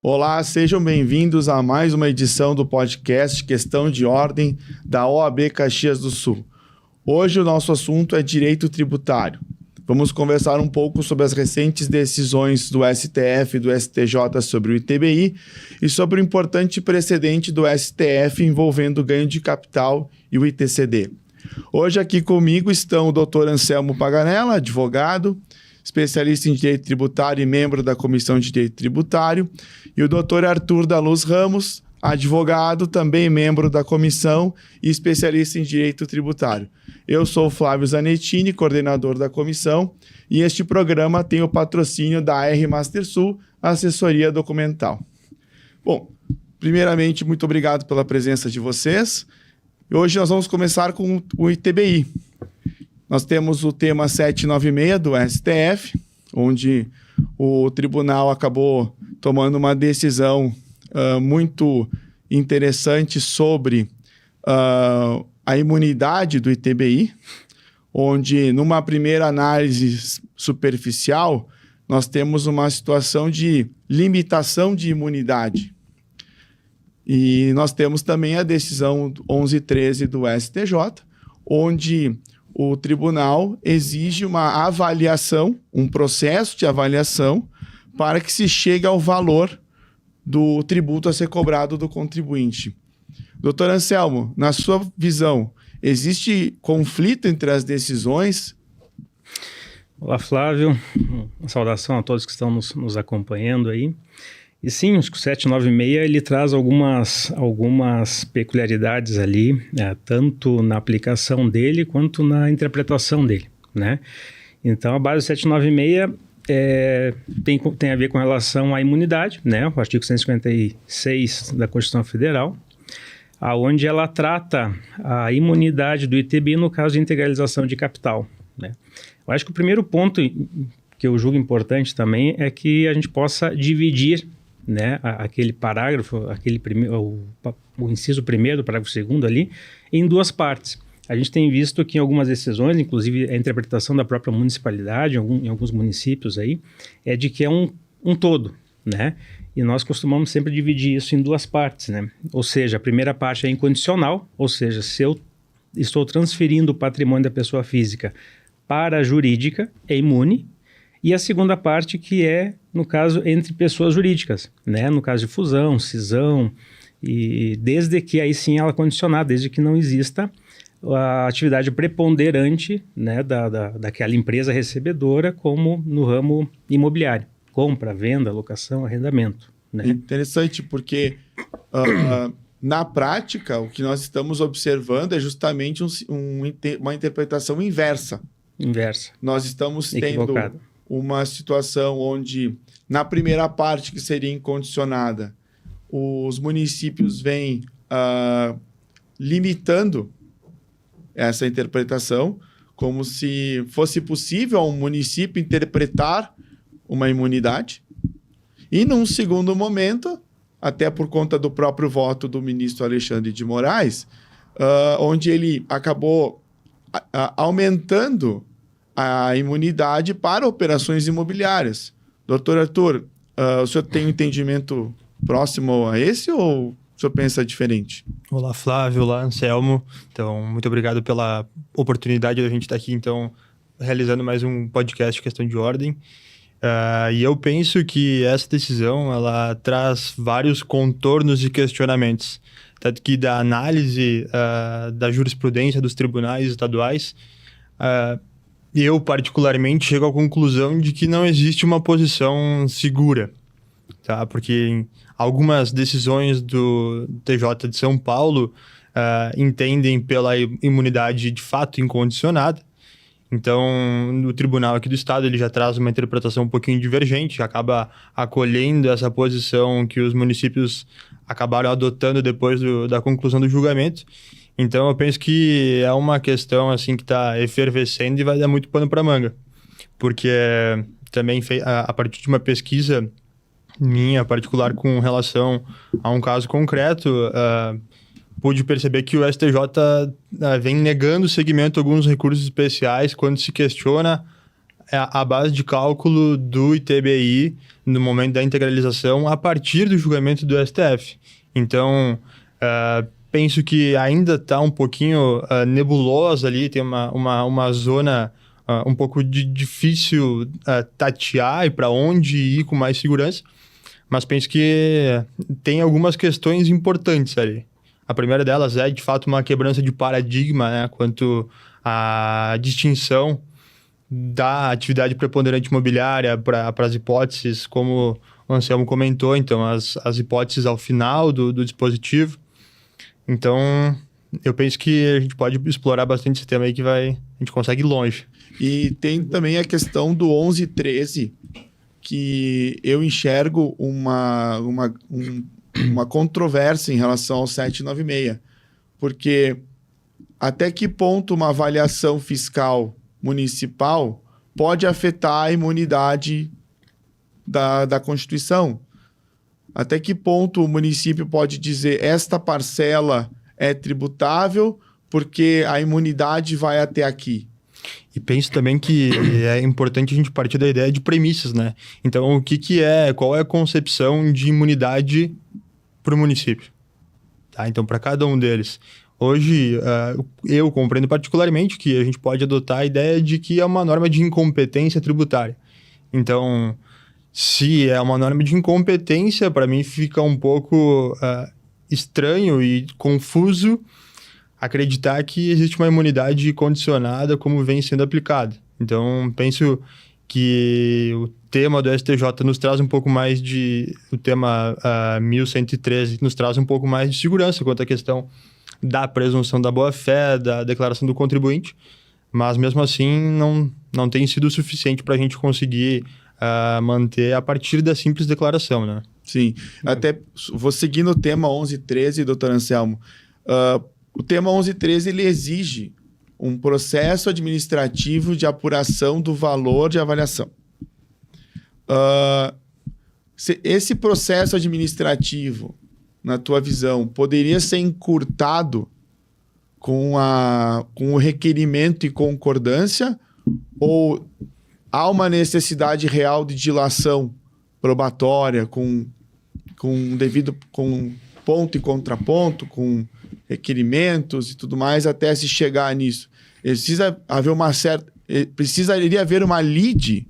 Olá, sejam bem-vindos a mais uma edição do podcast Questão de Ordem da OAB Caxias do Sul. Hoje o nosso assunto é direito tributário. Vamos conversar um pouco sobre as recentes decisões do STF e do STJ sobre o ITBI e sobre o importante precedente do STF envolvendo o ganho de capital e o ITCD. Hoje aqui comigo estão o Dr. Anselmo Paganella, advogado, especialista em direito tributário e membro da Comissão de Direito Tributário, e o Dr. Arthur da Luz Ramos, advogado, também membro da comissão e especialista em direito tributário. Eu sou o Flávio Zanettini, coordenador da comissão, e este programa tem o patrocínio da R Master Sul, assessoria documental. Bom, primeiramente, muito obrigado pela presença de vocês. Hoje nós vamos começar com o ITBI. Nós temos o tema 796 do STF, onde o tribunal acabou tomando uma decisão muito interessante sobre a imunidade do ITBI, onde numa primeira análise superficial, nós temos uma situação de limitação de imunidade. E nós temos também a decisão 1113 do STJ, onde o tribunal exige uma avaliação, um processo de avaliação, para que se chegue ao valor do tributo a ser cobrado do contribuinte. Doutor Anselmo, na sua visão, existe conflito entre as decisões? Olá, Flávio. Uma saudação a todos que estão nos acompanhando aí. E sim, acho que o 796 ele traz algumas peculiaridades ali, tanto na aplicação dele quanto na interpretação dele, né? Então, a base do 796 tem a ver com relação à imunidade, né? O artigo 156 da Constituição Federal, onde ela trata a imunidade do ITBI no caso de integralização de capital, né? Eu acho que o primeiro ponto que eu julgo importante também é que a gente possa dividir, né, aquele parágrafo, o inciso primeiro do parágrafo segundo ali, em duas partes. A gente tem visto que em algumas decisões, inclusive a interpretação da própria municipalidade, em alguns municípios aí, é de que é um todo, né? E nós costumamos sempre dividir isso em duas partes, né? Ou seja, a primeira parte é incondicional, ou seja, se eu estou transferindo o patrimônio da pessoa física para a jurídica, é imune. E a segunda parte que é, no caso, entre pessoas jurídicas, né? No caso de fusão, cisão, e desde que aí sim ela é condicionada, desde que não exista a atividade preponderante, né, daquela empresa recebedora, como no ramo imobiliário, compra, venda, locação, arrendamento, né? Interessante, porque na prática o que nós estamos observando é justamente uma interpretação inversa. Nós estamos tendo uma situação onde, na primeira parte, que seria incondicionada, os municípios vêm limitando essa interpretação, como se fosse possível a um município interpretar uma imunidade. E, num segundo momento, até por conta do próprio voto do ministro Alexandre de Moraes, onde ele acabou aumentando a imunidade para operações imobiliárias. Doutor Arthur, o senhor tem um entendimento próximo a esse ou o senhor pensa diferente? Olá, Flávio. Olá, Anselmo. Então, muito obrigado pela oportunidade de a gente estar aqui, então, realizando mais um podcast Questão de Ordem. E eu penso que essa decisão, ela traz vários contornos e questionamentos, tanto que da análise da jurisprudência dos tribunais estaduais, eu, particularmente, chego à conclusão de que não existe uma posição segura, tá? Porque algumas decisões do TJ de São Paulo entendem pela imunidade de fato incondicionada. Então, o tribunal aqui do estado ele já traz uma interpretação um pouquinho divergente, acaba acolhendo essa posição que os municípios acabaram adotando depois da conclusão do julgamento. Então, eu penso que é uma questão assim, que está efervescendo e vai dar muito pano para manga. Porque também, a partir de uma pesquisa minha, particular, com relação a um caso concreto, pude perceber que o STJ vem negando o segmento a alguns recursos especiais quando se questiona a base de cálculo do ITBI no momento da integralização a partir do julgamento do STF. Então, penso que ainda está um pouquinho nebulosa ali, tem uma zona um pouco difícil tatear e para onde ir com mais segurança, mas penso que tem algumas questões importantes ali. A primeira delas é, de fato, uma quebrança de paradigma, né, quanto à distinção da atividade preponderante imobiliária para as hipóteses, como o Anselmo comentou, então, as hipóteses ao final do dispositivo. Então, eu penso que a gente pode explorar bastante esse tema aí que a gente consegue ir longe. E tem também a questão do 11.13, que eu enxergo uma controvérsia em relação ao 796. Porque até que ponto uma avaliação fiscal municipal pode afetar a imunidade da Constituição? Até que ponto o município pode dizer esta parcela é tributável porque a imunidade vai até aqui? E penso também que é importante a gente partir da ideia de premissas, né? Então, qual é a concepção de imunidade para o município? Tá? Então, para cada um deles. Hoje, eu compreendo particularmente que a gente pode adotar a ideia de que é uma norma de incompetência tributária. Então, se é uma norma de incompetência, para mim fica um pouco estranho e confuso acreditar que existe uma imunidade condicionada como vem sendo aplicada. Então, penso que o tema do STJ nos traz um pouco mais o tema 1113 nos traz um pouco mais de segurança quanto à questão da presunção da boa-fé, da declaração do contribuinte, mas mesmo assim não tem sido suficiente para a gente conseguir manter a partir da simples declaração, né? Sim, até vou seguir no tema 11.13, doutor Anselmo. O tema 11.13 ele exige um processo administrativo de apuração do valor de avaliação. Esse processo administrativo, na tua visão, poderia ser encurtado com o requerimento e concordância, ou há uma necessidade real de dilação probatória com ponto e contraponto, com requerimentos e tudo mais, até se chegar nisso? Precisaria haver uma lide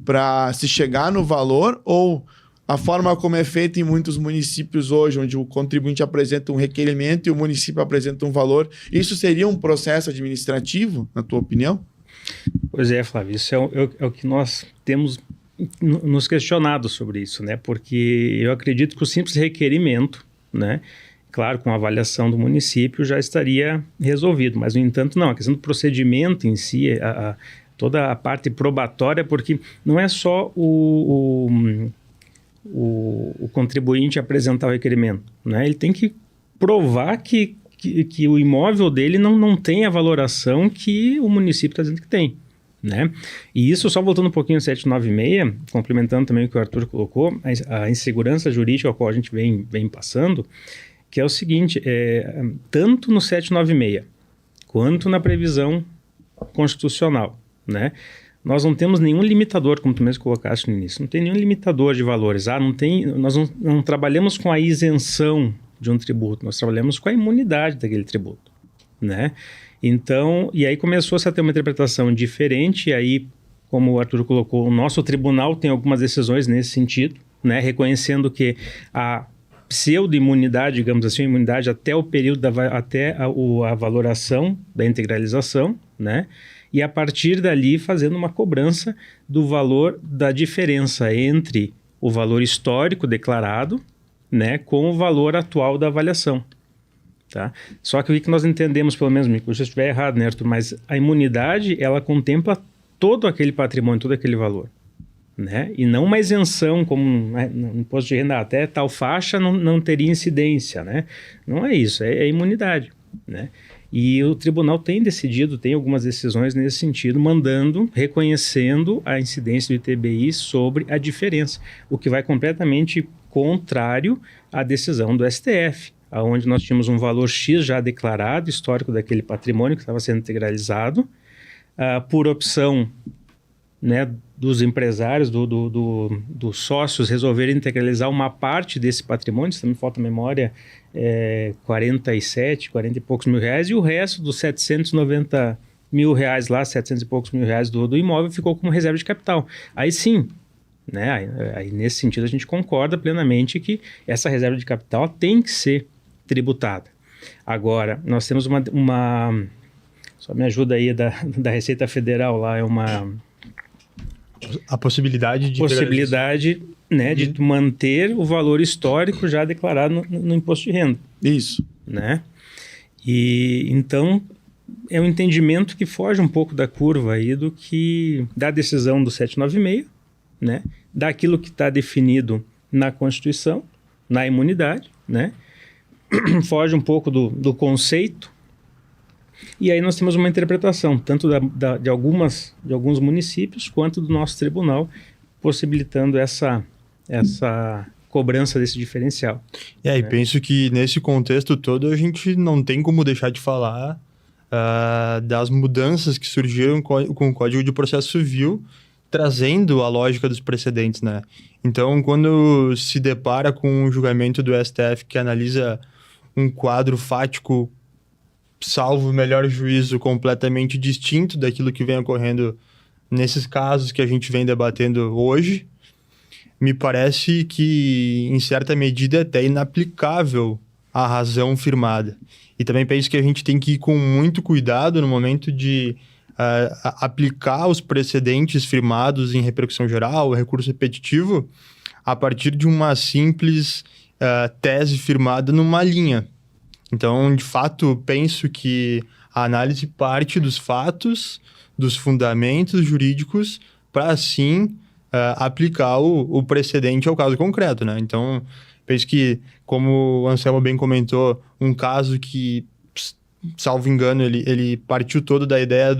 para se chegar no valor, ou a forma como é feita em muitos municípios hoje, onde o contribuinte apresenta um requerimento e o município apresenta um valor, isso seria um processo administrativo, na tua opinião? Pois é, Flávio, isso é o que nós temos nos questionado sobre isso, né? Porque eu acredito que o simples requerimento, né, claro, com a avaliação do município já estaria resolvido, mas, no entanto, não. A questão do procedimento em si, toda a parte probatória, porque não é só o contribuinte apresentar o requerimento, né? Ele tem que provar que o imóvel dele não tem a valoração que o município está dizendo que tem, né? E isso, só voltando um pouquinho ao 796, complementando também o que o Arthur colocou, a insegurança jurídica a qual a gente vem passando, que é o seguinte, tanto no 796 quanto na previsão constitucional, né? Nós não temos nenhum limitador, como tu mesmo colocaste no início, não tem nenhum limitador de valores. Nós não trabalhamos com a isenção de um tributo, nós trabalhamos com a imunidade daquele tributo, né? Então, e aí começou-se a ter uma interpretação diferente, e aí, como o Arthur colocou, o nosso tribunal tem algumas decisões nesse sentido, né? Reconhecendo que a pseudo-imunidade, digamos assim, a imunidade até o período, até a valoração da integralização, né? E a partir dali fazendo uma cobrança do valor da diferença entre o valor histórico declarado, né, com o valor atual da avaliação. Tá? Só que o que nós entendemos, pelo menos, se eu estiver errado, né, Arthur, mas a imunidade, ela contempla todo aquele patrimônio, todo aquele valor, né? E não uma isenção, como no imposto de renda, até tal faixa não teria incidência, né? Não é isso, é imunidade, né? E o tribunal tem decidido, tem algumas decisões nesse sentido, reconhecendo a incidência do ITBI sobre a diferença, o que vai completamente contrário à decisão do STF, onde nós tínhamos um valor X já declarado, histórico daquele patrimônio que estava sendo integralizado, por opção né, dos empresários, dos sócios resolverem integralizar uma parte desse patrimônio, se não me falta a memória, 40 e poucos mil reais, e o resto dos 790 mil reais lá, 700 e poucos mil reais do imóvel ficou como reserva de capital. Aí sim, né, aí nesse sentido a gente concorda plenamente que essa reserva de capital tem que ser tributada. Agora, nós temos uma só me ajuda aí da Receita Federal lá, é uma... A possibilidade de... né, de manter o valor histórico já declarado no imposto de renda. Isso. Né? E então é um entendimento que foge um pouco da curva aí da decisão do 796, né? Daquilo que está definido na Constituição, na imunidade, né? Foge um pouco do conceito. E aí nós temos uma interpretação, tanto de alguns municípios, quanto do nosso tribunal, possibilitando essa cobrança desse diferencial. E penso que nesse contexto todo a gente não tem como deixar de falar das mudanças que surgiram com o Código de Processo Civil, trazendo a lógica dos precedentes, né? Então, quando se depara com um julgamento do STF que analisa um quadro fático, salvo o melhor juízo, completamente distinto daquilo que vem ocorrendo nesses casos que a gente vem debatendo hoje, me parece que, em certa medida, é até inaplicável a razão firmada. E também penso que a gente tem que ir com muito cuidado no momento de aplicar os precedentes firmados em repercussão geral, recurso repetitivo, a partir de uma simples tese firmada numa linha. Então, de fato, penso que a análise parte dos fatos, dos fundamentos jurídicos, para, assim, aplicar o precedente ao caso concreto, né? Então, penso que, como o Anselmo bem comentou, um caso que, salvo engano, ele partiu todo da ideia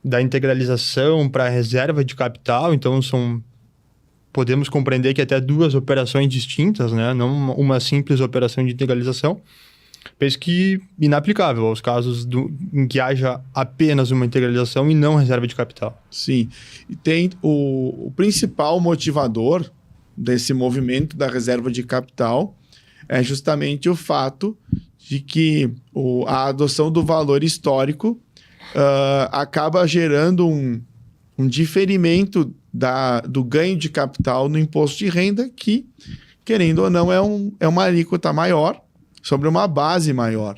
da integralização para reserva de capital, então podemos compreender que até duas operações distintas, né? Não uma simples operação de integralização. Penso que inaplicável aos casos em que haja apenas uma integralização e não reserva de capital. Sim. E tem o principal motivador desse movimento da reserva de capital é justamente o fato de que a adoção do valor histórico acaba gerando um diferimento do ganho de capital no imposto de renda que, querendo ou não, é uma alíquota maior sobre uma base maior.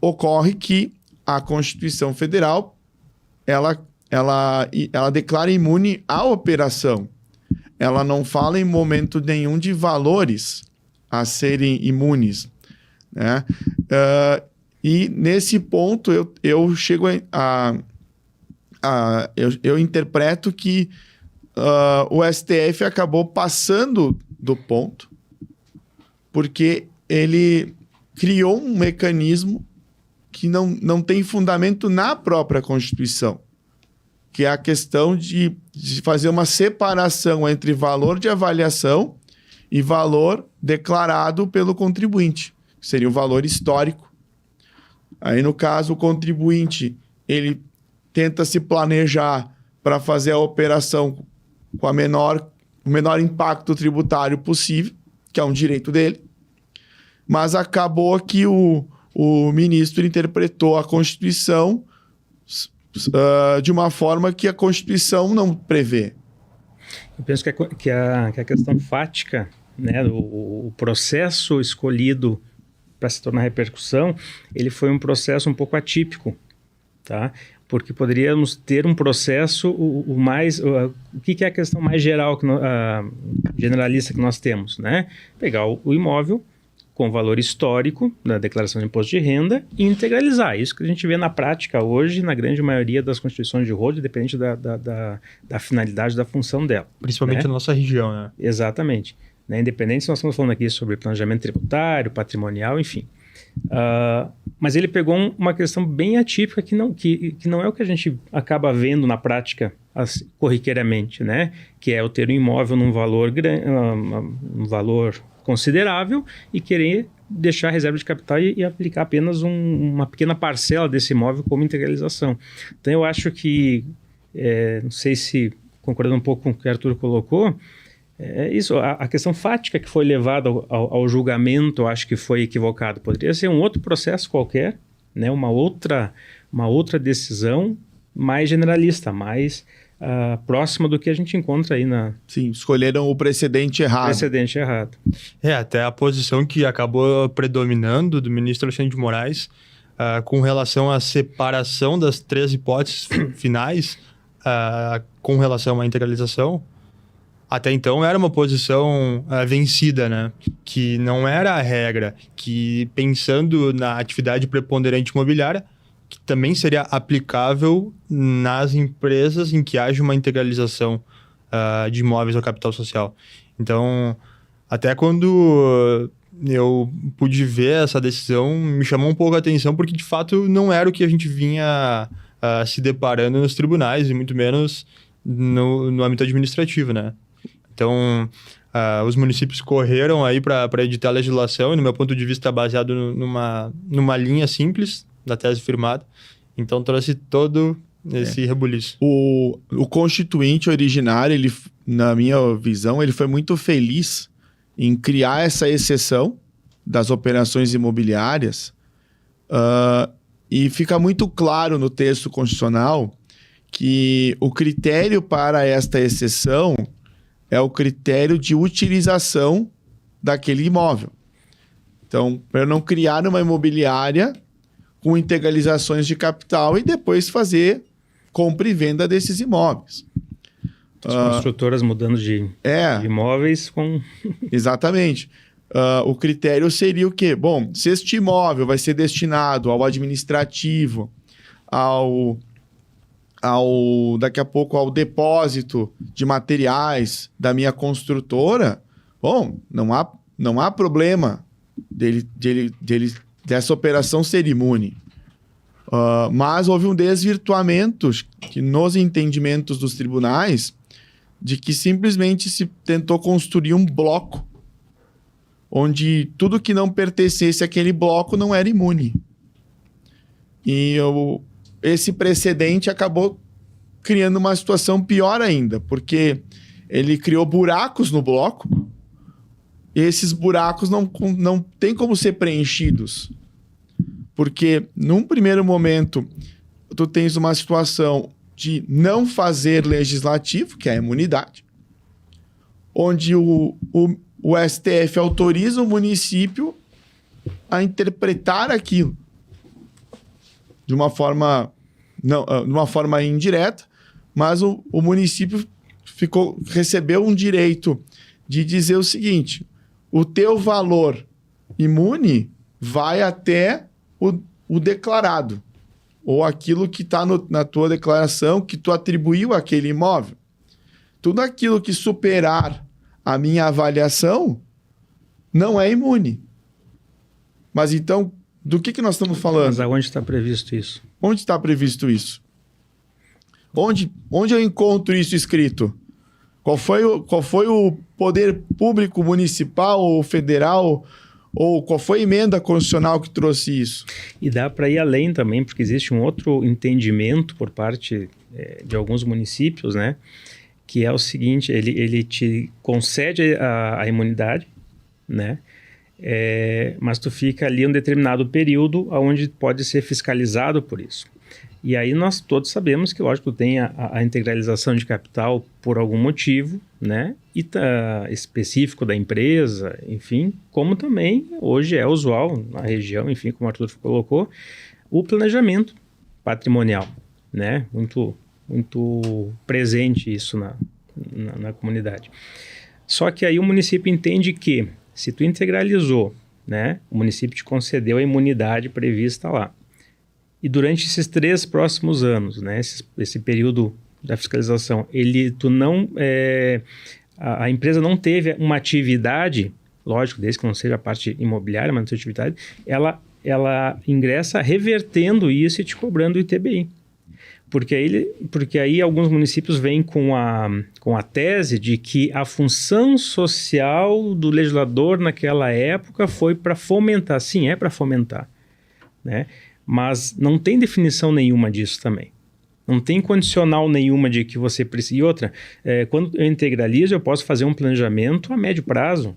Ocorre que a Constituição Federal ela declara imune a operação. Ela não fala em momento nenhum de valores a serem imunes, né? E nesse ponto eu chego eu interpreto que o STF acabou passando do ponto, porque ele criou um mecanismo que não tem fundamento na própria Constituição, que é a questão de fazer uma separação entre valor de avaliação e valor declarado pelo contribuinte, que seria o valor histórico. Aí, no caso, o contribuinte ele tenta se planejar para fazer a operação com o menor impacto tributário possível, que é um direito dele, mas acabou que o ministro interpretou a Constituição de uma forma que a Constituição não prevê. Eu penso que a questão fática, né, o processo escolhido para se tornar repercussão, ele foi um processo um pouco atípico, tá? Porque poderíamos ter um processo o que é a questão mais geral, generalista que nós temos, né? Pegar o imóvel com valor histórico da declaração de imposto de renda e integralizar. Isso que a gente vê na prática hoje, na grande maioria das constituições de rodo, independente da finalidade, da função dela. Principalmente, né? Na nossa região, né? Exatamente. Né? Independente se nós estamos falando aqui sobre planejamento tributário, patrimonial, enfim. Mas ele pegou uma questão bem atípica que não é o que a gente acaba vendo na prática corriqueiramente, né? Que é o ter um imóvel num valor considerável e querer deixar a reserva de capital e aplicar apenas uma pequena parcela desse imóvel como integralização. Então, eu acho que, não sei se concordando um pouco com o que o Arthur colocou, isso, a questão fática que foi levada ao julgamento, eu acho que foi equivocado. Poderia ser um outro processo qualquer, né? Uma outra decisão mais generalista, mais próxima do que a gente encontra aí na... Sim, escolheram o precedente errado. Precedente errado. Até a posição que acabou predominando do ministro Alexandre de Moraes com relação à separação das 3 hipóteses finais com relação à integralização, até então era uma posição vencida, né? Que não era a regra, que pensando na atividade preponderante imobiliária, que também seria aplicável nas empresas em que haja uma integralização de imóveis ao capital social. Então, até quando eu pude ver essa decisão, me chamou um pouco a atenção, porque de fato não era o que a gente vinha se deparando nos tribunais, e muito menos no âmbito administrativo, né? Então, os municípios correram aí para editar a legislação, e no meu ponto de vista baseado numa linha simples da tese firmada. Então, trouxe todo esse rebuliço. O constituinte originário, ele, na minha visão, ele foi muito feliz em criar essa exceção das operações imobiliárias, e fica muito claro no texto constitucional que o critério para esta exceção é o critério de utilização daquele imóvel. Então, para eu não criar uma imobiliária com integralizações de capital e depois fazer compra e venda desses imóveis. As construtoras mudando de imóveis com... Exatamente. O critério seria o quê? Bom, se este imóvel vai ser destinado ao administrativo, daqui a pouco ao depósito de materiais da minha construtora, bom, não há problema dessa operação ser imune. Mas houve um desvirtuamento que nos entendimentos dos tribunais de que simplesmente se tentou construir um bloco onde tudo que não pertencesse àquele bloco não era imune. E esse precedente acabou criando uma situação pior ainda, porque ele criou buracos no bloco, e esses buracos não têm como ser preenchidos. Porque, num primeiro momento, tu tens uma situação de não fazer legislativo, que é a imunidade, onde o STF autoriza o município a interpretar aquilo de uma forma indireta, mas o município recebeu um direito de dizer o seguinte: o teu valor imune vai até o declarado, ou aquilo que está na tua declaração que tu atribuiu àquele imóvel. Tudo aquilo que superar a minha avaliação não é imune. Mas então, do que nós estamos falando? Mas aonde está previsto isso? Onde está previsto isso? Onde eu encontro isso escrito? Qual foi o poder público municipal ou federal, ou qual foi a emenda constitucional que trouxe isso? E dá para ir além também, porque existe um outro entendimento por parte de alguns municípios, né? Que é o seguinte: ele te concede a imunidade, né? Mas tu fica ali um determinado período onde pode ser fiscalizado por isso. E aí nós todos sabemos que, lógico, tem a integralização de capital por algum motivo, né? E específico da empresa, enfim, como também hoje é usual na região, enfim, como o Arthur colocou, o planejamento patrimonial, né? Muito, muito presente isso na comunidade. Só que aí o município entende que, se tu integralizou, né, o município te concedeu a imunidade prevista lá. E durante esses 3 próximos anos, né, esse período da fiscalização, a empresa não teve uma atividade, lógico, desde que não seja a parte imobiliária, mas não seja atividade, ela ingressa revertendo isso e te cobrando o ITBI. Porque aí alguns municípios vêm com a tese de que a função social do legislador naquela época foi para fomentar. Sim, é para fomentar, né? Mas não tem definição nenhuma disso também. Não tem condicional nenhuma de que você precisa. E outra, quando eu integralizo, eu posso fazer um planejamento a médio prazo.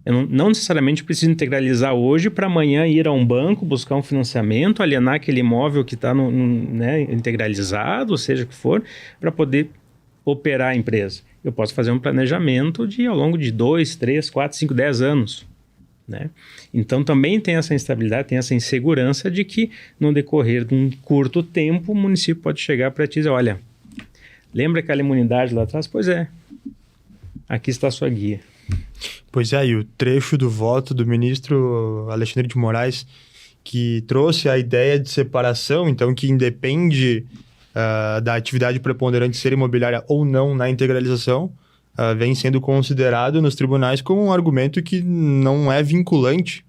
Eu não necessariamente preciso integralizar hoje para amanhã ir a um banco, buscar um financiamento, alienar aquele imóvel que está né, integralizado, ou seja o que for, para poder operar a empresa. Eu posso fazer um planejamento ao longo de 2, 3, 4, 5, 10 anos. Né? Então também tem essa instabilidade, tem essa insegurança de que no decorrer de um curto tempo o município pode chegar para ti e dizer, olha, lembra aquela imunidade lá atrás? Pois é, aqui está a sua guia. Pois é, e o trecho do voto do ministro Alexandre de Moraes, que trouxe a ideia de separação, então que independe da atividade preponderante ser imobiliária ou não na integralização, vem sendo considerado nos tribunais como um argumento que não é vinculante.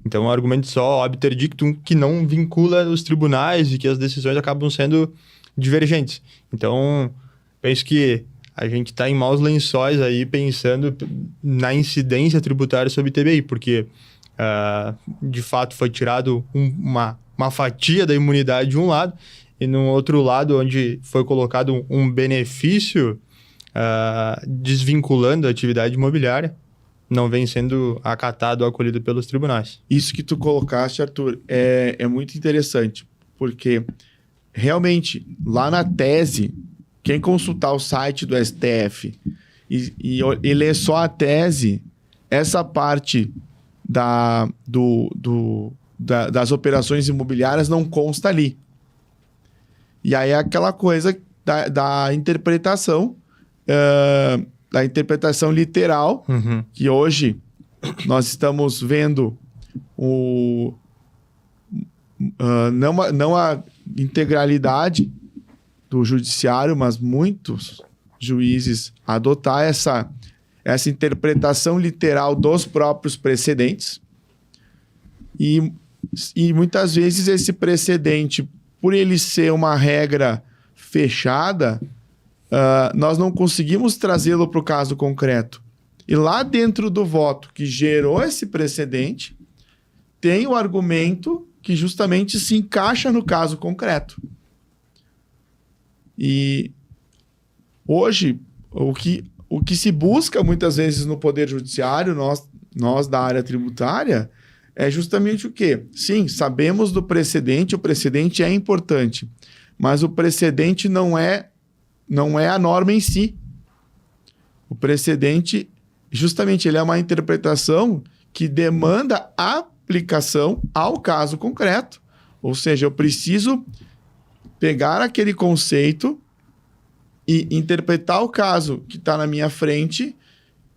Então, é um argumento só obter dictum que não vincula os tribunais e que as decisões acabam sendo divergentes. Então, penso que a gente está em maus lençóis aí pensando na incidência tributária sobre ITBI, porque, de fato, foi tirado uma fatia da imunidade de um lado e, no outro lado, onde foi colocado um benefício desvinculando a atividade imobiliária, não vem sendo acatado ou acolhido pelos tribunais. Isso que tu colocaste, Arthur, é muito interessante, porque realmente, lá na tese, quem consultar o site do STF e ler só a tese, essa parte das operações imobiliárias não consta ali. E aí é aquela coisa da interpretação, da interpretação literal, que hoje nós estamos vendo não a integralidade do judiciário, mas muitos juízes adotar essa interpretação literal dos próprios precedentes. E muitas vezes esse precedente, por ele ser uma regra fechada, nós não conseguimos trazê-lo para o caso concreto. E lá dentro do voto que gerou esse precedente, tem o argumento que justamente se encaixa no caso concreto. E hoje, o que se busca muitas vezes no Poder Judiciário, nós da área tributária, é justamente o quê? Sim, sabemos do precedente, o precedente é importante, mas o precedente não é a norma em si. O precedente, justamente, ele é uma interpretação que demanda aplicação ao caso concreto. Ou seja, eu preciso pegar aquele conceito e interpretar o caso que está na minha frente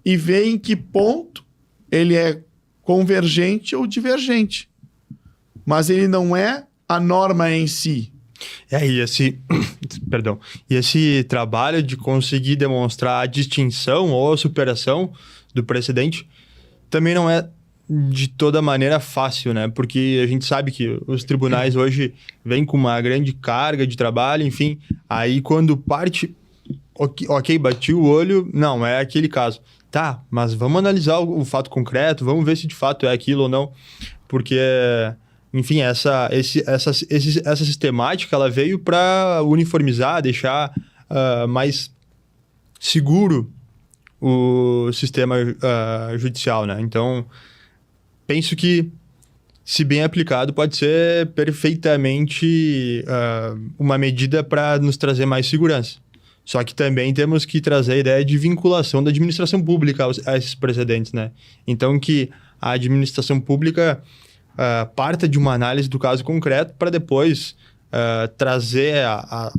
e ver em que ponto ele é convergente ou divergente. Mas ele não é a norma em si. E esse trabalho de conseguir demonstrar a distinção ou a superação do precedente também não é de toda maneira fácil, né? Porque a gente sabe que os tribunais hoje vêm com uma grande carga de trabalho, enfim, aí quando parte, ok, bati o olho, não, é aquele caso. Tá, mas vamos analisar o fato concreto, vamos ver se de fato é aquilo ou não, porque, enfim, essa sistemática, ela veio para uniformizar, deixar mais seguro o sistema judicial, né? Então, penso que, se bem aplicado, pode ser perfeitamente uma medida para nos trazer mais segurança. Só que também temos que trazer a ideia de vinculação da administração pública a esses precedentes, né? Então, que a administração pública parta de uma análise do caso concreto para depois trazer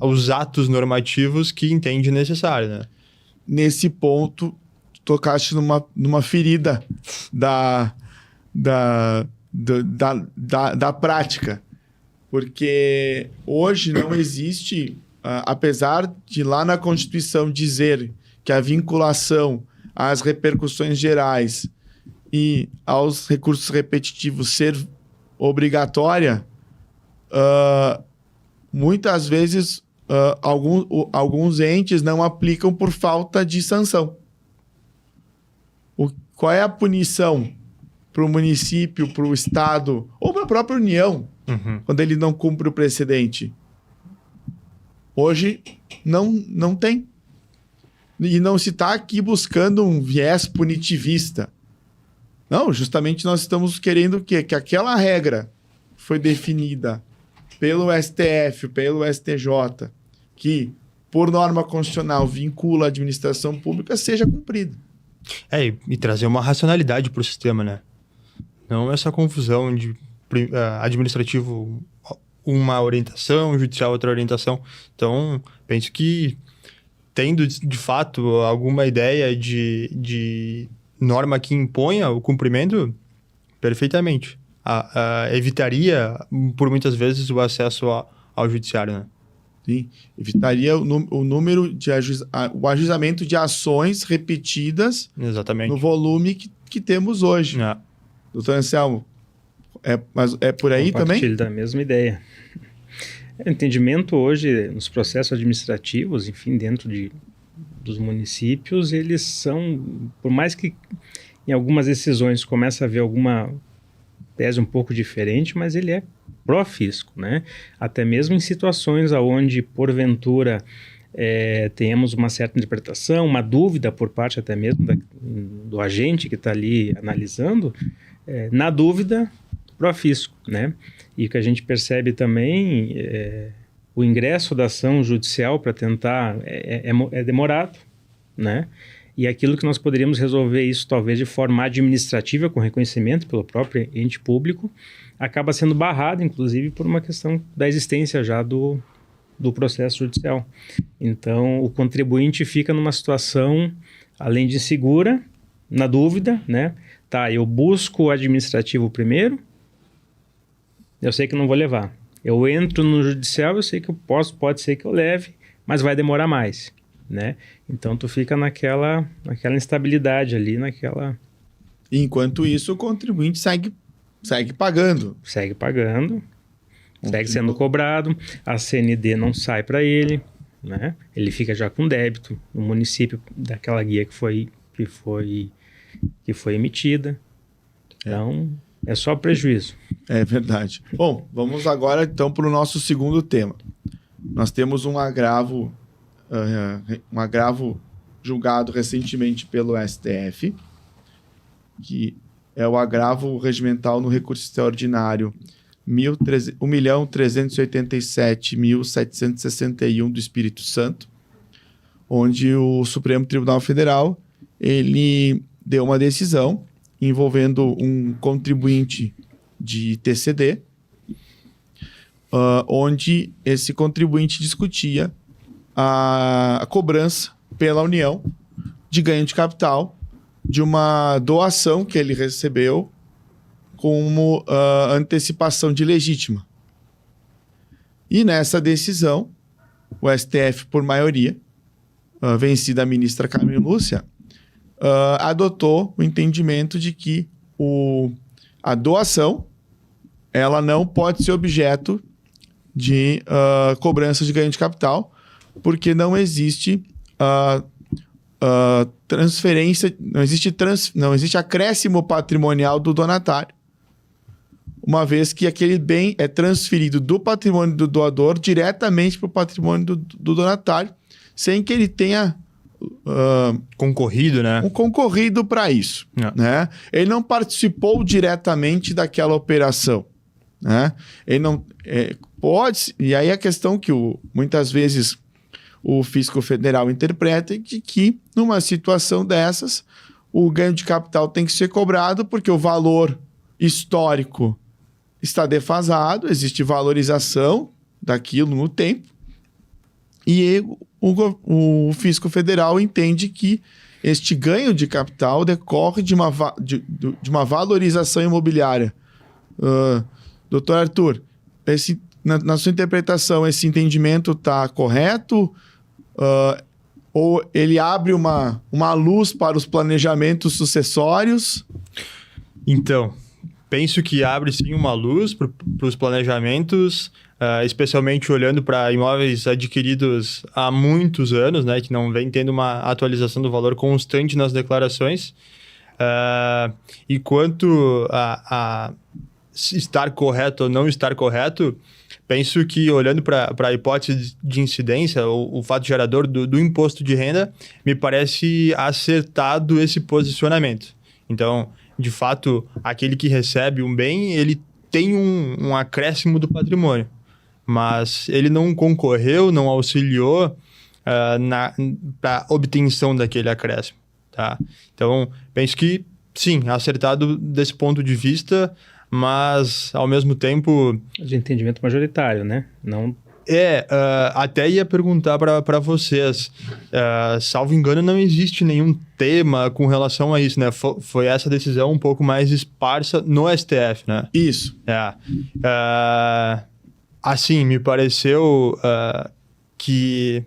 os atos normativos que entende necessário, né? Nesse ponto, tocaste numa ferida da prática. Porque hoje não existe, apesar de lá na Constituição dizer que a vinculação às repercussões gerais e aos recursos repetitivos ser obrigatória, muitas vezes alguns entes não aplicam por falta de sanção. Qual é a punição para o município, para o Estado ou para a própria União, quando ele não cumpre o precedente? Hoje não tem. E não se está aqui buscando um viés punitivista. Não, justamente nós estamos querendo que aquela regra foi definida pelo STF, pelo STJ, que, por norma constitucional, vincula a administração pública, seja cumprida. E trazer uma racionalidade para o sistema, né? Não essa confusão de administrativo uma orientação, judicial outra orientação. Então, penso que tendo, de fato, alguma ideia de norma que imponha o cumprimento, perfeitamente. Evitaria, por muitas vezes, o acesso ao judiciário, né? Sim, evitaria o número de o ajuizamento de ações repetidas. Exatamente. No volume que temos hoje. Doutor Anselmo, mas é por aí também? Compartilho da mesma ideia. O entendimento hoje nos processos administrativos, enfim, dentro dos municípios, eles são, por mais que em algumas decisões comece a haver alguma tese um pouco diferente, mas ele é pró-fisco, né? Até mesmo em situações onde, porventura, tenhamos uma certa interpretação, uma dúvida por parte até mesmo do agente que está ali analisando, na dúvida, pró-fisco, né? E o que a gente percebe também, o ingresso da ação judicial para tentar é demorado, né? E aquilo que nós poderíamos resolver isso talvez de forma administrativa, com reconhecimento pelo próprio ente público, acaba sendo barrado, inclusive, por uma questão da existência já do processo judicial. Então, o contribuinte fica numa situação, além de insegura, na dúvida, né? Tá, eu busco o administrativo primeiro, eu sei que não vou levar. Eu entro no judicial, eu sei que pode ser que eu leve, mas vai demorar mais, né? Então, tu fica naquela instabilidade ali, Enquanto isso, o contribuinte segue pagando. Segue pagando, segue sendo cobrado, a CND não sai para ele, né? Ele fica já com débito no município daquela guia que foi emitida. Então, é só prejuízo. É verdade. Bom, vamos agora então para o nosso segundo tema. Nós temos um agravo julgado recentemente pelo STF, que é o agravo regimental no recurso extraordinário 1.387.761 do Espírito Santo, onde o Supremo Tribunal Federal ele deu uma decisão envolvendo um contribuinte de TCD, onde esse contribuinte discutia a cobrança pela União de ganho de capital de uma doação que ele recebeu como antecipação de legítima. E nessa decisão, o STF, por maioria, vencida a ministra Carmen Lúcia, adotou o entendimento de que a doação ela não pode ser objeto de cobrança de ganho de capital, porque não existe transferência, não existe acréscimo patrimonial do donatário, uma vez que aquele bem é transferido do patrimônio do doador diretamente para o patrimônio do donatário, sem que ele tenha concorrido, né? Um concorrido para isso, né? Ele não participou diretamente daquela operação, né? Ele não pode, e aí a questão que muitas vezes o fisco federal interpreta é de que numa situação dessas o ganho de capital tem que ser cobrado porque o valor histórico está defasado, existe valorização daquilo no tempo, e o fisco federal entende que este ganho de capital decorre de uma valorização imobiliária. Doutor Arthur, na sua interpretação, esse entendimento está correto? Ou ele abre uma luz para os planejamentos sucessórios? Então, penso que abre sim uma luz para os planejamentos, especialmente olhando para imóveis adquiridos há muitos anos, né, que não vem tendo uma atualização do valor constante nas declarações. E quanto a estar correto ou não estar correto, penso que, olhando para a hipótese de incidência, o fato gerador do imposto de renda, me parece acertado esse posicionamento. Então, de fato, aquele que recebe um bem, ele tem um acréscimo do patrimônio, mas ele não concorreu, não auxiliou para a obtenção daquele acréscimo. Tá? Então, penso que, sim, acertado desse ponto de vista, mas, ao mesmo tempo... De entendimento majoritário, né? Não... até ia perguntar para vocês, salvo engano, não existe nenhum tema com relação a isso, né? Foi essa decisão um pouco mais esparsa no STF, né? Isso. Assim, me pareceu que...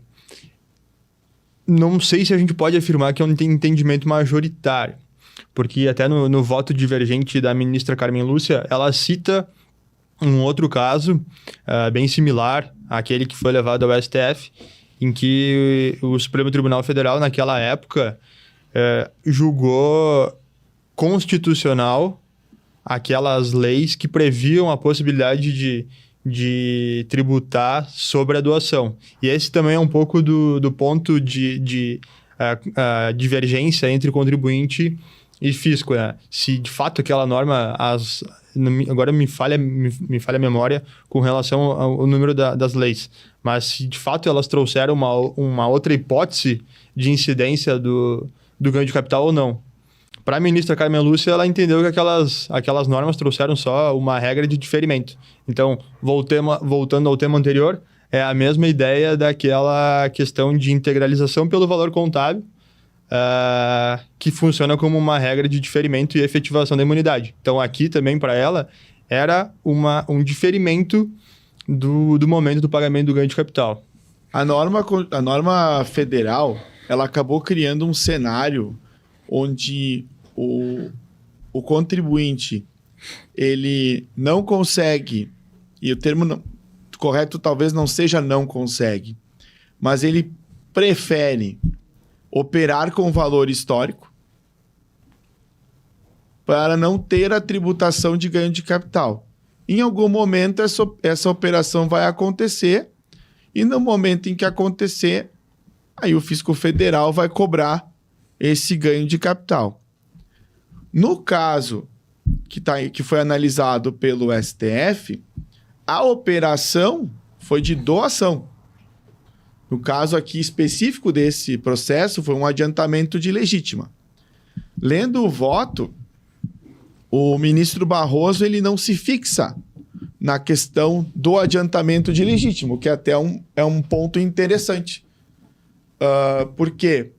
Não sei se a gente pode afirmar que é um entendimento majoritário, porque até no voto divergente da ministra Carmen Lúcia, ela cita um outro caso bem similar àquele que foi levado ao STF, em que o Supremo Tribunal Federal, naquela época, julgou constitucional aquelas leis que previam a possibilidade de tributar sobre a doação. E esse também é um pouco do ponto de divergência entre contribuinte e fisco, né? Se de fato aquela norma, agora me falha a memória com relação ao número das leis, mas se de fato elas trouxeram uma outra hipótese de incidência do ganho de capital ou não. Para a ministra Carmen Lúcia, ela entendeu que aquelas normas trouxeram só uma regra de diferimento. Então, voltando ao tema anterior, é a mesma ideia daquela questão de integralização pelo valor contábil, que funciona como uma regra de diferimento e efetivação da imunidade. Então, aqui também para ela era um diferimento do momento do pagamento do ganho de capital. A norma federal, ela acabou criando um cenário onde o contribuinte ele não consegue, e o termo correto talvez não seja não consegue, mas ele prefere operar com valor histórico para não ter a tributação de ganho de capital. Em algum momento essa operação vai acontecer e no momento em que acontecer, aí o fisco federal vai cobrar esse ganho de capital. No caso que foi analisado pelo STF, a operação foi de doação. No caso aqui específico desse processo, foi um adiantamento de legítima. Lendo o voto, o ministro Barroso ele não se fixa na questão do adiantamento de legítimo, que até é um ponto interessante. Por quê?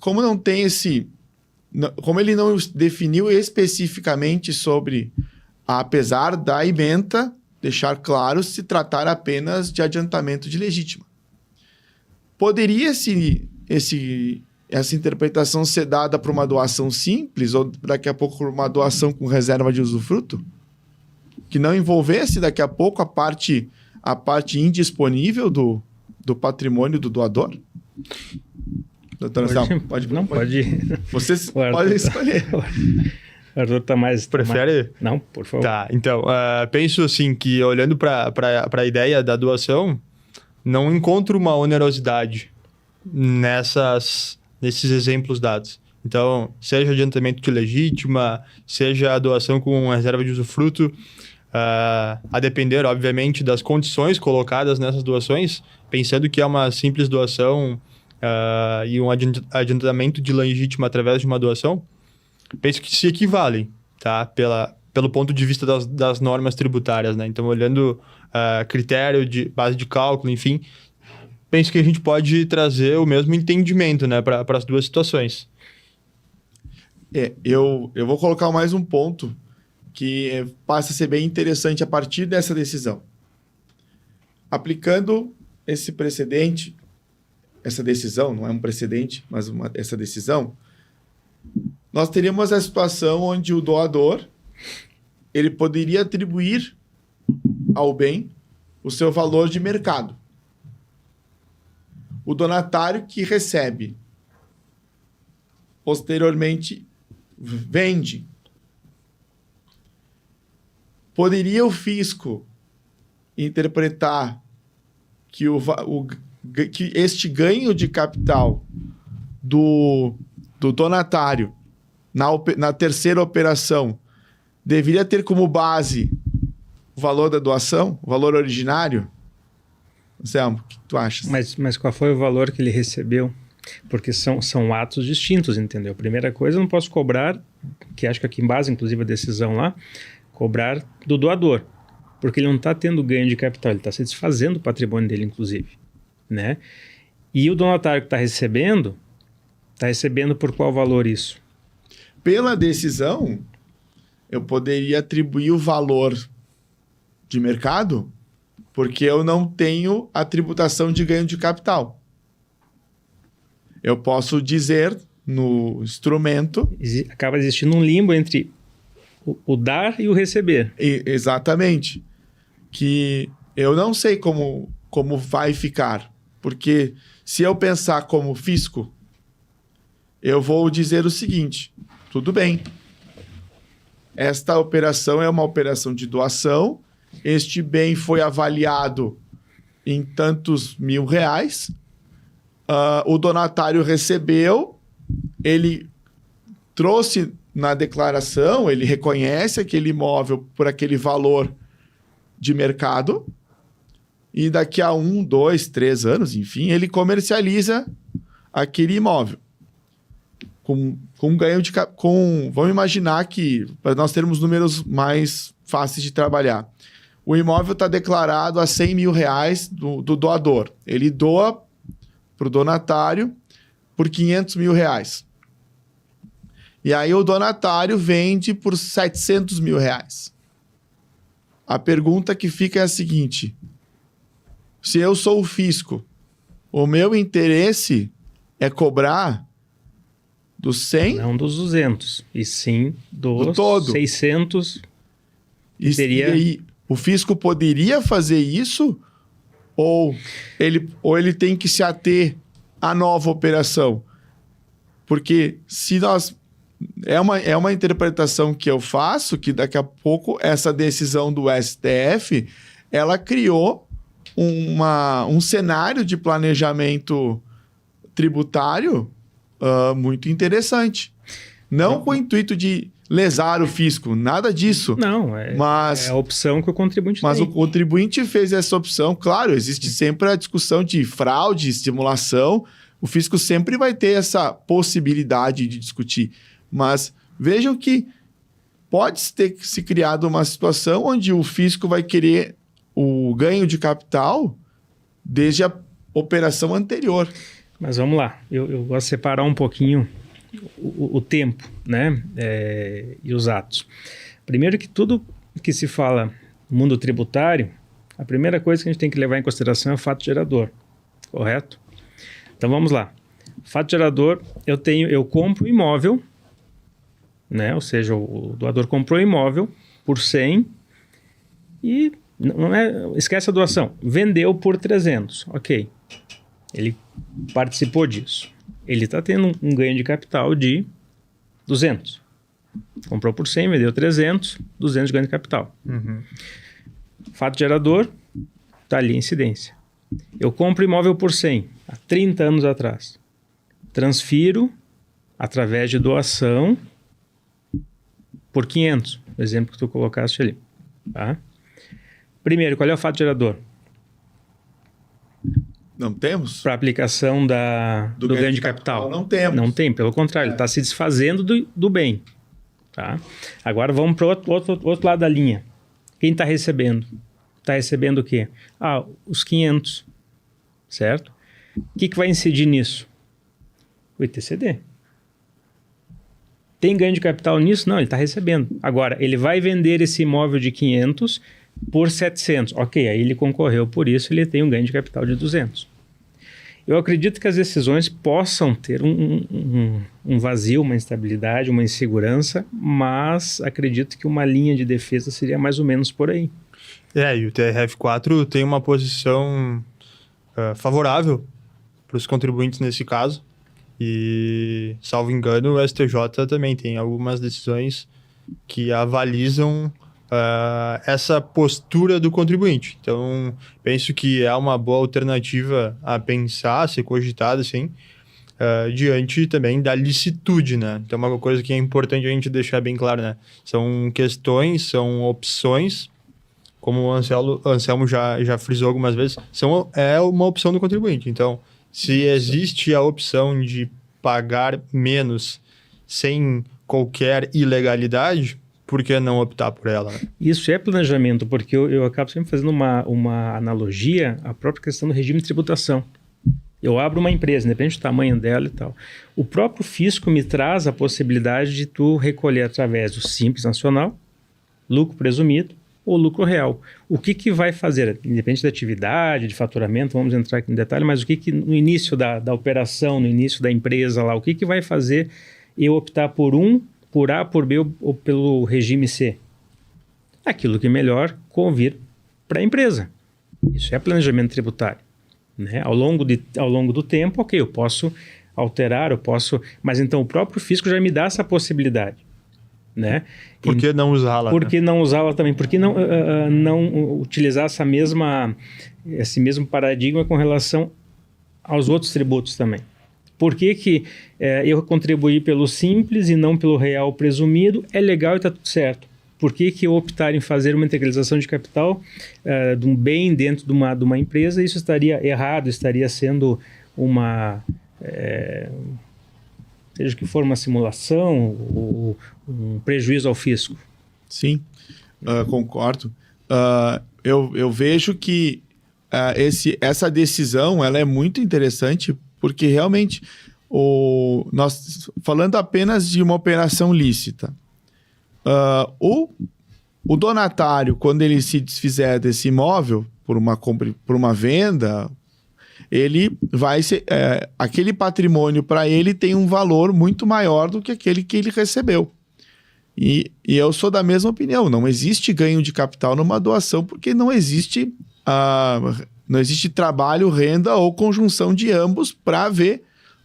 Como não tem como ele não definiu especificamente sobre, apesar da ementa, deixar claro se tratar apenas de adiantamento de legítima. Poderia essa interpretação ser dada para uma doação simples ou daqui a pouco uma doação com reserva de usufruto? Que não envolvesse daqui a pouco a parte indisponível do patrimônio do doador? Doutor Anselmo, pode. Vocês podem escolher. O Arthur está mais... Prefere? Não, por favor. Tá, então, penso assim que olhando para a ideia da doação, não encontro uma onerosidade nesses exemplos dados. Então, seja adiantamento de legítima, seja a doação com reserva de usufruto, a depender, obviamente, das condições colocadas nessas doações, pensando que é uma simples doação e um adiantamento de legítima através de uma doação, penso que se equivalem, tá? Pelo ponto de vista das normas tributárias, né? Então, olhando critério de base de cálculo, enfim, penso que a gente pode trazer o mesmo entendimento, né, para as duas situações. Eu vou colocar mais um ponto que passa a ser bem interessante a partir dessa decisão. Aplicando esse precedente, essa decisão, não é um precedente, mas essa decisão, nós teríamos a situação onde o doador ele poderia atribuir ao bem o seu valor de mercado. O donatário que recebe, posteriormente vende. Poderia o fisco interpretar que, que este ganho de capital do donatário na terceira operação deveria ter como base o valor da doação, o valor originário? Anselmo, o que tu achas? Mas qual foi o valor que ele recebeu? Porque são atos distintos, entendeu? Primeira coisa, eu não posso cobrar, que acho que aqui em base, inclusive a decisão lá, cobrar do doador, porque ele não está tendo ganho de capital, ele está se desfazendo do patrimônio dele, inclusive, né? E o donatário que está recebendo por qual valor isso? Pela decisão, eu poderia atribuir o valor de mercado, porque eu não tenho a tributação de ganho de capital. Eu posso dizer no instrumento... Acaba existindo um limbo entre o dar e o receber. Exatamente. Que eu não sei como vai ficar. Porque se eu pensar como fisco, eu vou dizer o seguinte: tudo bem, esta operação é uma operação de doação, este bem foi avaliado em tantos R$1.000, o donatário recebeu, ele trouxe na declaração, ele reconhece aquele imóvel por aquele valor de mercado, e daqui a 1, 2, 3 anos, enfim, ele comercializa aquele imóvel. Com ganho de... vamos imaginar que, para nós termos números mais fáceis de trabalhar, o imóvel está declarado a R$100.000 do doador. Ele doa para o donatário por R$500.000. E aí o donatário vende por R$700.000. A pergunta que fica é a seguinte: se eu sou o fisco, o meu interesse é cobrar dos 100? Não dos 200, e sim do todo. 600. E aí, o fisco poderia fazer isso? Ou ele tem que se ater à nova operação? Porque se nós... É uma interpretação que eu faço, que daqui a pouco essa decisão do STF, ela criou um cenário de planejamento tributário muito interessante. Não com o intuito de lesar o fisco, nada disso. Não, é a opção que o contribuinte tem. Mas o contribuinte fez essa opção. Claro, existe sempre a discussão de fraude, estimulação. O fisco sempre vai ter essa possibilidade de discutir. Mas vejam que pode ter se criado uma situação onde o fisco vai querer o ganho de capital desde a operação anterior. Mas vamos lá, eu gosto de separar um pouquinho o tempo, né? E os atos. Primeiro que tudo que se fala no mundo tributário, a primeira coisa que a gente tem que levar em consideração é o fato gerador, correto? Então vamos lá. Fato gerador, eu compro um imóvel, né? Ou seja, o doador comprou um imóvel por 100 e esquece a doação, vendeu por 300, ok. Ele participou disso. Ele está tendo um ganho de capital de 200. Comprou por 100, vendeu 300, 200 de ganho de capital. Uhum. Fato gerador, está ali a incidência. Eu compro imóvel por 100, há 30 anos atrás. Transfiro, através de doação, por 500, o exemplo que tu colocaste ali. Tá? Primeiro, qual é o fato gerador? Não temos? Para aplicação do ganho de capital. Não temos. Não tem, pelo contrário, ele está se desfazendo do bem. Tá? Agora vamos para o outro lado da linha. Quem está recebendo? Está recebendo o quê? Os 500. Certo? O que vai incidir nisso? O ITCD. Tem ganho de capital nisso? Não, ele está recebendo. Agora, ele vai vender esse imóvel de 500 por 700. Ok, aí ele concorreu por isso, ele tem um ganho de capital de 200. Eu acredito que as decisões possam ter um vazio, uma instabilidade, uma insegurança, mas acredito que uma linha de defesa seria mais ou menos por aí. E o TRF4 tem uma posição favorável para os contribuintes nesse caso. E, salvo engano, o STJ também tem algumas decisões que avalizam essa postura do contribuinte. Então, penso que é uma boa alternativa a pensar, a ser cogitada, assim, diante também da licitude, né? Então, uma coisa que é importante a gente deixar bem claro, né? São questões, são opções, como o Anselmo já frisou algumas vezes, é uma opção do contribuinte. Então, se existe a opção de pagar menos sem qualquer ilegalidade, por que não optar por ela? Né? Isso é planejamento, porque eu acabo sempre fazendo uma analogia à própria questão do regime de tributação. Eu abro uma empresa, independente do tamanho dela e tal. O próprio fisco me traz a possibilidade de tu recolher através do Simples Nacional, lucro presumido ou lucro real. O que vai fazer? Independente da atividade, de faturamento, vamos entrar aqui no detalhe, mas o que no início da operação, no início da empresa lá, o que vai fazer eu optar por A, por B ou pelo regime C? Aquilo que melhor convir para a empresa. Isso é planejamento tributário. Né? Ao longo do tempo, ok, eu posso alterar, mas então o próprio fisco já me dá essa possibilidade. Né? Por que não usá-la? Por que não usá-la também? Por que não utilizar esse mesmo paradigma com relação aos outros tributos também? Por que eu contribuí pelo simples e não pelo real presumido? É legal e está tudo certo. Por que eu optar em fazer uma integralização de capital de um bem dentro de uma empresa? Isso estaria errado, estaria sendo seja que for uma simulação ou um prejuízo ao fisco. Sim, concordo. Eu vejo que essa decisão ela é muito interessante porque realmente, nós falando apenas de uma operação lícita, o donatário, quando ele se desfizer desse imóvel por uma compra, por uma venda, ele vai ser, aquele patrimônio para ele tem um valor muito maior do que aquele que ele recebeu. E eu sou da mesma opinião, não existe ganho de capital numa doação porque não existe trabalho, renda ou conjunção de ambos para haver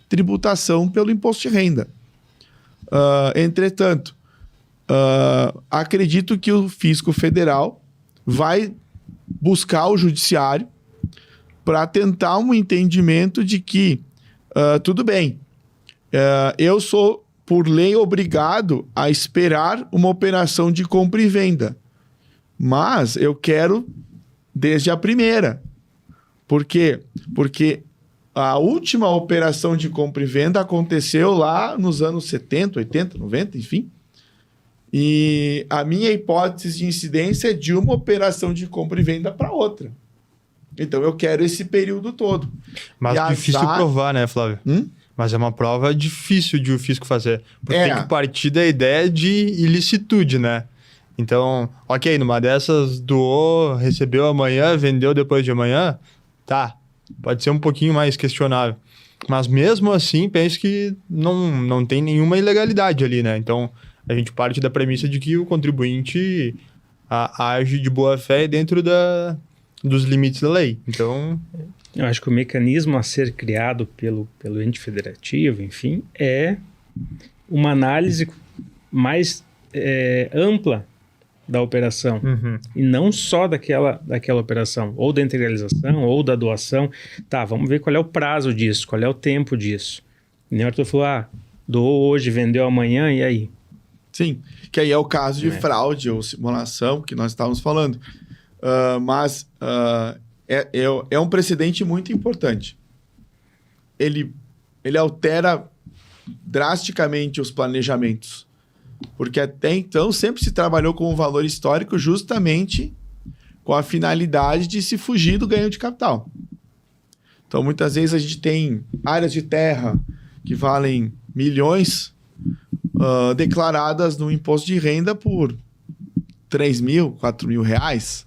tributação pelo imposto de renda. Entretanto, acredito que o Fisco Federal vai buscar o judiciário para tentar um entendimento de que, tudo bem, eu sou, por lei, obrigado a esperar uma operação de compra e venda, mas eu quero desde a primeira. Por quê? Porque a última operação de compra e venda aconteceu lá nos anos 70, 80, 90, enfim. E a minha hipótese de incidência é de uma operação de compra e venda para outra. Então eu quero esse período todo. Mas difícil provar, né, Flávio? Mas é uma prova difícil de o fisco fazer. Porque tem que partir da ideia de ilicitude, né? Então, ok, numa dessas doou, recebeu amanhã, vendeu depois de amanhã, tá, pode ser um pouquinho mais questionável. Mas mesmo assim, penso que não tem nenhuma ilegalidade ali, né? Então, a gente parte da premissa de que o contribuinte age de boa fé dentro dos limites da lei. Então, eu acho que o mecanismo a ser criado pelo ente federativo, enfim, é uma análise mais ampla da operação. E não só daquela operação, ou da integralização, ou da doação. Tá, vamos ver qual é o prazo disso, qual é o tempo disso. E o Arthur falou, doou hoje, vendeu amanhã, e aí? Sim, que aí é o caso de fraude ou simulação que nós estávamos falando. Mas é um precedente muito importante. Ele altera drasticamente os planejamentos. Porque até então sempre se trabalhou com um valor histórico justamente com a finalidade de se fugir do ganho de capital. Então, muitas vezes a gente tem áreas de terra que valem milhões declaradas no imposto de renda por 3 mil, 4 mil reais.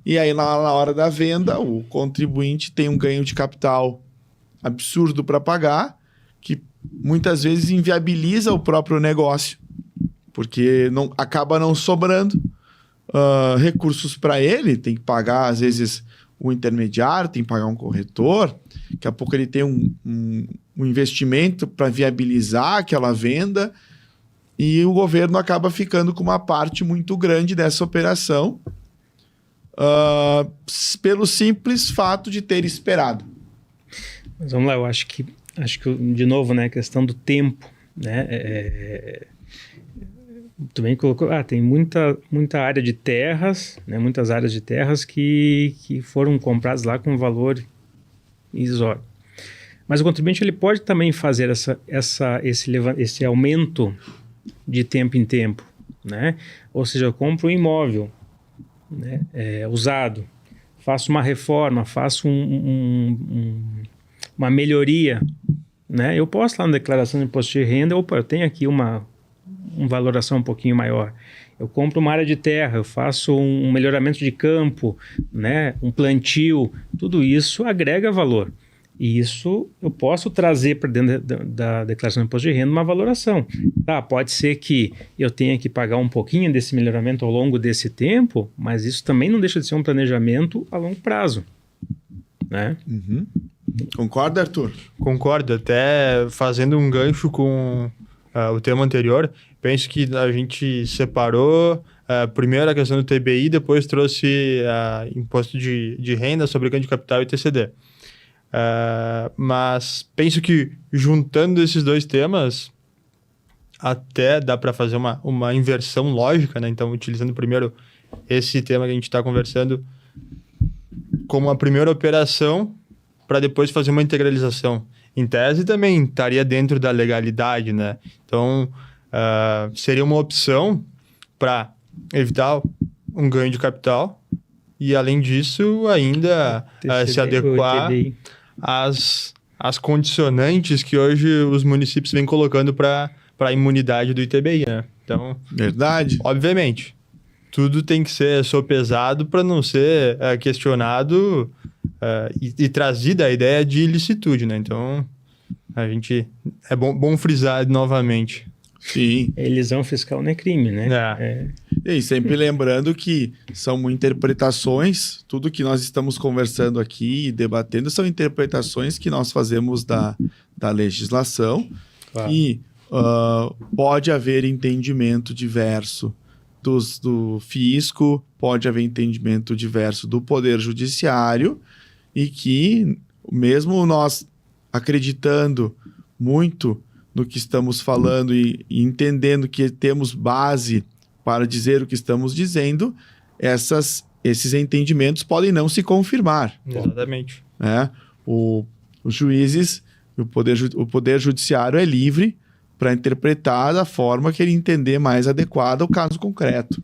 E aí, na hora da venda, o contribuinte tem um ganho de capital absurdo para pagar, que muitas vezes inviabiliza o próprio negócio, porque acaba não sobrando recursos para ele, tem que pagar, às vezes, o intermediário, tem que pagar um corretor, daqui a pouco ele tem um investimento para viabilizar aquela venda, e o governo acaba ficando com uma parte muito grande dessa operação, pelo simples fato de ter esperado. Mas vamos lá, eu acho que de novo, né, a questão do tempo, né, tu bem colocou, tem muita área de terras, né, muitas áreas de terras que foram compradas lá com valor irrisório. Mas o contribuinte ele pode também fazer esse aumento de tempo em tempo, né? Ou seja, eu compro um imóvel, né, usado, faço uma reforma, faço uma melhoria, né? Eu posso lá na declaração de imposto de renda, eu tenho aqui uma valoração um pouquinho maior. Eu compro uma área de terra, eu faço um melhoramento de campo, né? Um plantio, tudo isso agrega valor. E isso eu posso trazer para dentro da declaração de imposto de renda uma valoração. Pode ser que eu tenha que pagar um pouquinho desse melhoramento ao longo desse tempo, mas isso também não deixa de ser um planejamento a longo prazo, né? Uhum. Concorda, Arthur? Concordo. Até fazendo um gancho com o tema anterior, penso que a gente separou primeiro a questão do TBI, depois trouxe imposto de renda sobre ganho de capital e TCD. Mas penso que juntando esses dois temas até dá para fazer uma inversão lógica, né? Então, utilizando primeiro esse tema que a gente está conversando como a primeira operação para depois fazer uma integralização. Em tese também estaria dentro da legalidade, né? Então, seria uma opção para evitar um ganho de capital e, além disso, ainda se adequar às condicionantes que hoje os municípios vêm colocando para a imunidade do ITBI, né? Então, verdade. Obviamente, tudo tem que ser sopesado para não ser questionado e trazida a ideia de ilicitude, né? Então, é bom frisar novamente. Sim. Elisão fiscal não é crime, né? E sempre lembrando que são interpretações, tudo que nós estamos conversando aqui e debatendo são interpretações que nós fazemos da legislação. Claro. E pode haver entendimento diverso do fisco, pode haver entendimento diverso do Poder Judiciário, e que mesmo nós acreditando muito no que estamos falando e entendendo que temos base para dizer o que estamos dizendo, esses entendimentos podem não se confirmar. Exatamente. Os juízes, o poder Judiciário é livre para interpretar da forma que ele entender mais adequada o caso concreto.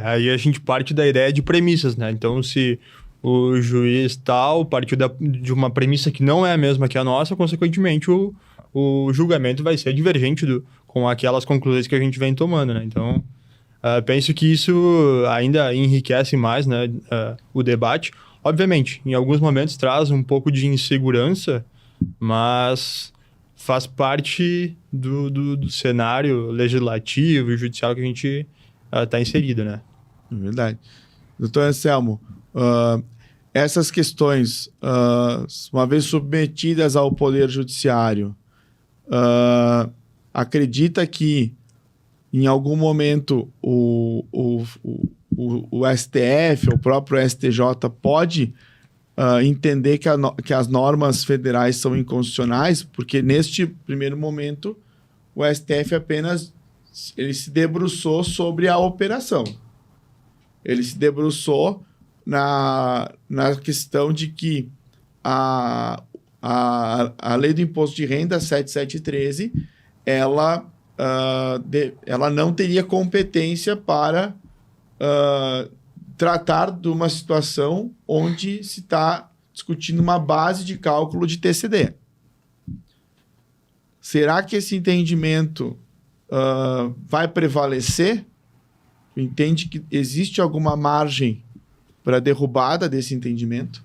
Aí a gente parte da ideia de premissas, né? Então, se o juiz tal partiu de uma premissa que não é a mesma que a nossa, consequentemente, o julgamento vai ser divergente com aquelas conclusões que a gente vem tomando, né? Então, penso que isso ainda enriquece mais, né, o debate. Obviamente, em alguns momentos traz um pouco de insegurança, mas faz parte do cenário legislativo e judicial que a gente está inserido, né? É verdade. Doutor Anselmo, essas questões, uma vez submetidas ao Poder Judiciário, acredita que em algum momento o STF, o próprio STJ, pode entender que as normas federais são inconstitucionais, porque neste primeiro momento o STF apenas se debruçou sobre a operação. Ele se debruçou na questão de que a lei do imposto de renda 7713, ela não teria competência para tratar de uma situação onde se está discutindo uma base de cálculo de TCD. Será que esse entendimento vai prevalecer? Entende que existe alguma margem para a derrubada desse entendimento?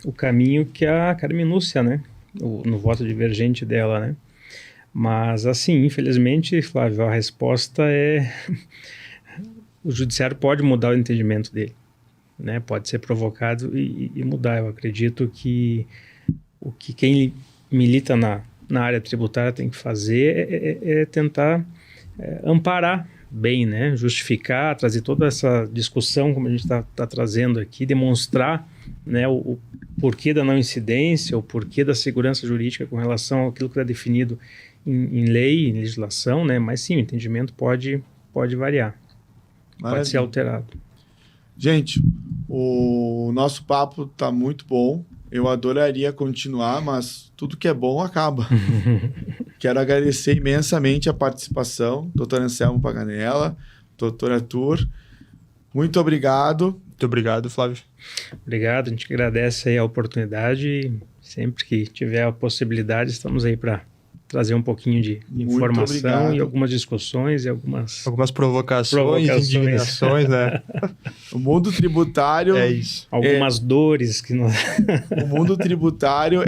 o caminho que a Carminúcia, né? No voto divergente dela, né? Mas, assim, infelizmente, Flávio, a resposta é... o judiciário pode mudar o entendimento dele, né? Pode ser provocado e mudar. Eu acredito que o que quem milita na área tributária tem que fazer é tentar amparar bem, né? Justificar, trazer toda essa discussão, como a gente está trazendo aqui, demonstrar, né, o porquê da não incidência, o porquê da segurança jurídica com relação àquilo que está definido em lei, em legislação, né? Mas sim, o entendimento pode variar, pode ser alterado. Gente, o nosso papo está muito bom. Eu adoraria continuar, mas tudo que é bom acaba. Quero agradecer imensamente a participação, doutor Anselmo Paganella, doutor Arthur. Muito obrigado. Muito obrigado, Flávio. Obrigado, a gente agradece aí a oportunidade e sempre que tiver a possibilidade, estamos aí para trazer um pouquinho de informação e algumas discussões e algumas provocações. Indignações, né? O mundo tributário... É isso. Algumas dores que nós... O mundo tributário,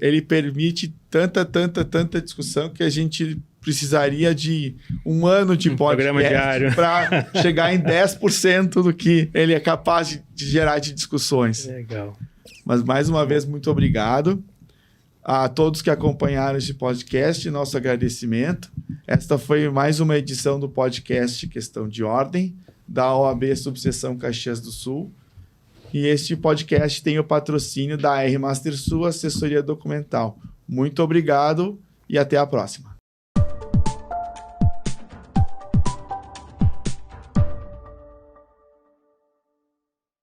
ele permite tanta discussão que a gente precisaria de um ano de programa diário para chegar em 10% do que ele é capaz de gerar de discussões. Legal. Mas, mais uma vez, muito obrigado. A todos que acompanharam este podcast, nosso agradecimento. Esta foi mais uma edição do podcast Questão de Ordem, da OAB Subseção Caxias do Sul. E este podcast tem o patrocínio da R Master Sul, assessoria documental. Muito obrigado e até a próxima.